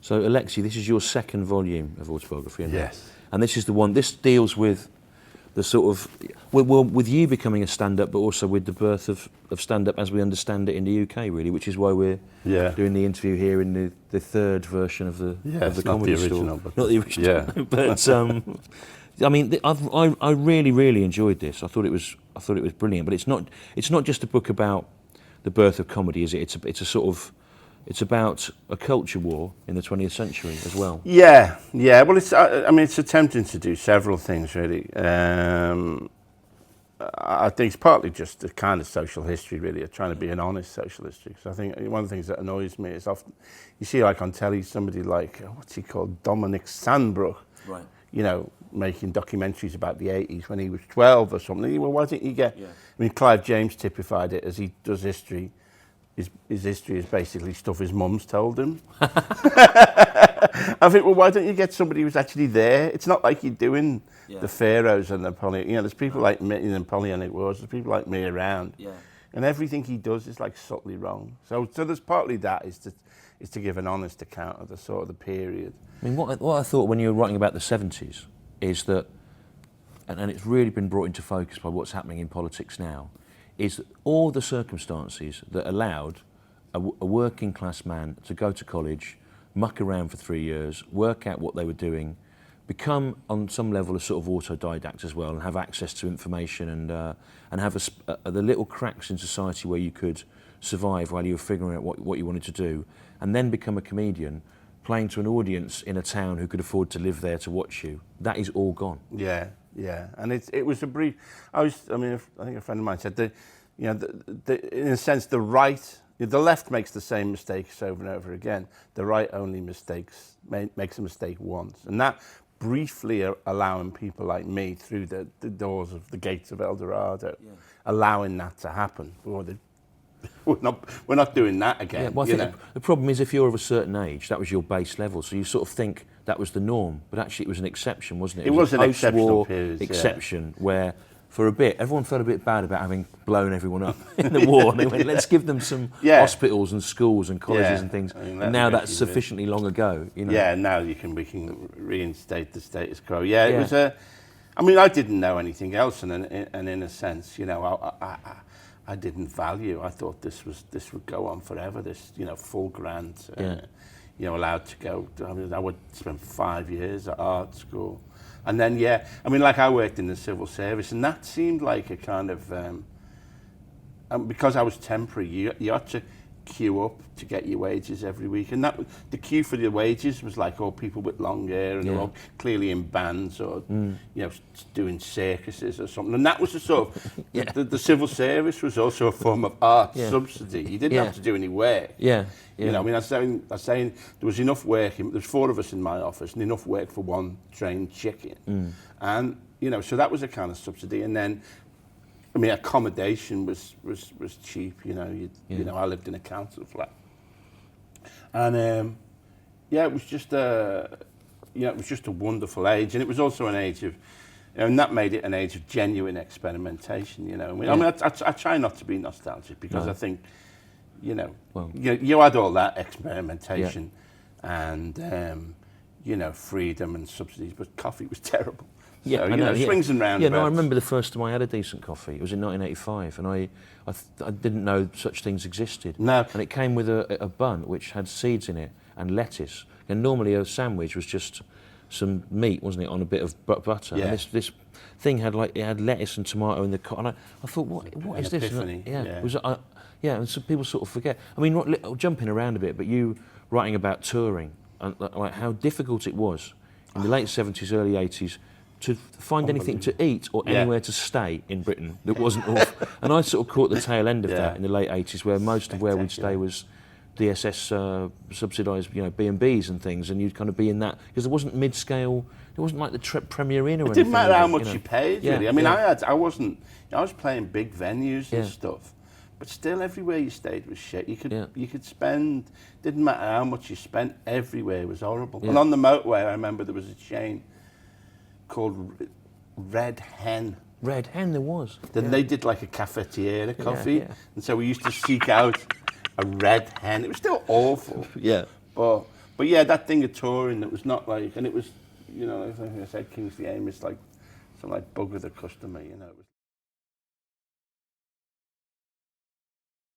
So, Alexei, this is your second volume of autobiography, isn't it? Yes. And this is the one, this deals with the sort of, well, with you becoming a stand-up, but also with the birth of stand-up as we understand it in the UK, really, which is why we're doing the interview here in the third version of the Comedy Store. Not the original. Yeah. But, I mean, I really, really enjoyed this. I thought it was brilliant. But it's not just a book about the birth of comedy, is it? It's about a culture war in the 20th century as well. Yeah. Well, I mean, it's attempting to do several things, really. I think it's partly just a kind of social history, really, of trying to be an honest social history. Because I think one of the things that annoys me is often, you see, like on telly, somebody like, what's he called, Dominic Sandbrook, Right. you know, making documentaries about the 80s when he was 12 or something. Well, why didn't you get... Yeah. I mean, Clive James typified it as he does history. His history is basically stuff his mum's told him. I think, well, why don't you get somebody who's actually there? It's not like you're doing the pharaohs and Napoleon. You know, there's people like me in Napoleonic Wars, there's people like me around. Yeah. And everything he does is like subtly wrong. So there's partly that is to give an honest account of the sort of the period. I mean, what I thought when you were writing about the 70s is that, and it's really been brought into focus by what's happening in politics now, is that all the circumstances that allowed a working class man to go to college, muck around for 3 years, work out what they were doing, become on some level a sort of autodidact as well, and have access to information and have the little cracks in society where you could survive while you were figuring out what you wanted to do, and then become a comedian playing to an audience in a town who could afford to live there to watch you. That is all gone. Yeah, and it was a brief. I think a friend of mine said that, you know, in a sense, the left makes the same mistakes over and over again. The right only makes a mistake once, and that briefly allowing people like me through the doors of the gates of El Dorado, allowing that to happen. We're not doing that again. Yeah, well, I think the problem is if you're of a certain age, that was your base level, so you sort of think that was the norm, but actually it was an exception, wasn't it? It was an exceptional period, exception where, for a bit, everyone felt a bit bad about having blown everyone up in the war, and they went, let's give them some hospitals and schools and colleges and things. I mean, and now that's sufficiently long ago. You know? Yeah, now we can reinstate the status quo. Yeah, it was I mean, I didn't know anything else, and in a sense, you know, I didn't value. I thought this would go on forever. This, you know, full grant, you know, allowed to go. I mean, I would spend 5 years at art school, and then I mean, like I worked in the civil service, and that seemed like a kind of because I was temporary. You had to queue up to get your wages every week, and the queue for the wages was like all people with long hair, and they're all clearly in bands or you know, doing circuses or something. And that was the sort of the civil service was also a form of art subsidy. You didn't have to do any work. You know, I mean, I was saying there was enough work. There was 4 of us in my office, and enough work for one trained chicken. And you know, so that was a kind of subsidy. And then, I mean, accommodation was cheap. You know, you know, I lived in a council flat, and it was just a wonderful age, and it was also an age of, you know, and that made it an age of genuine experimentation. You know, I mean, I try not to be nostalgic because I think, you know, you had all that experimentation and you know, freedom and subsidies, but coffee was terrible. Yeah, so, I know. Swings and roundabouts. Yeah, no, I remember the first time I had a decent coffee. It was in 1985, and I didn't know such things existed. No. And it came with a bun which had seeds in it and lettuce. And normally a sandwich was just some meat, wasn't it, on a bit of butter. Yeah. And this thing had lettuce and tomato in the and I thought, what is this? Epiphany. It was and so people sort of forget. I mean, jumping around a bit, but you writing about touring and like how difficult it was in the late 70s, early 80s. To find anything to eat or anywhere to stay in Britain that wasn't awful. And I sort of caught the tail end of that in the late 80s, where most of where we'd stay was DSS subsidised, you know, B&Bs and things, and you'd kind of be in that, because there wasn't mid-scale, it wasn't like the Premier Inn or anything. It didn't matter how much you you paid, really. I mean, I was playing big venues and stuff, but still everywhere you stayed was shit. You could spend, didn't matter how much you spent, everywhere was horrible. And on the motorway, I remember there was a chain called Red Hen. Red Hen, there was. Then they did like a cafetiere coffee, and so we used to seek out a Red Hen. It was still awful. But But yeah, that thing of touring that was not like, and it was, you know, like I said, Kingsley Amis, like some like bugger the customer, you know. It was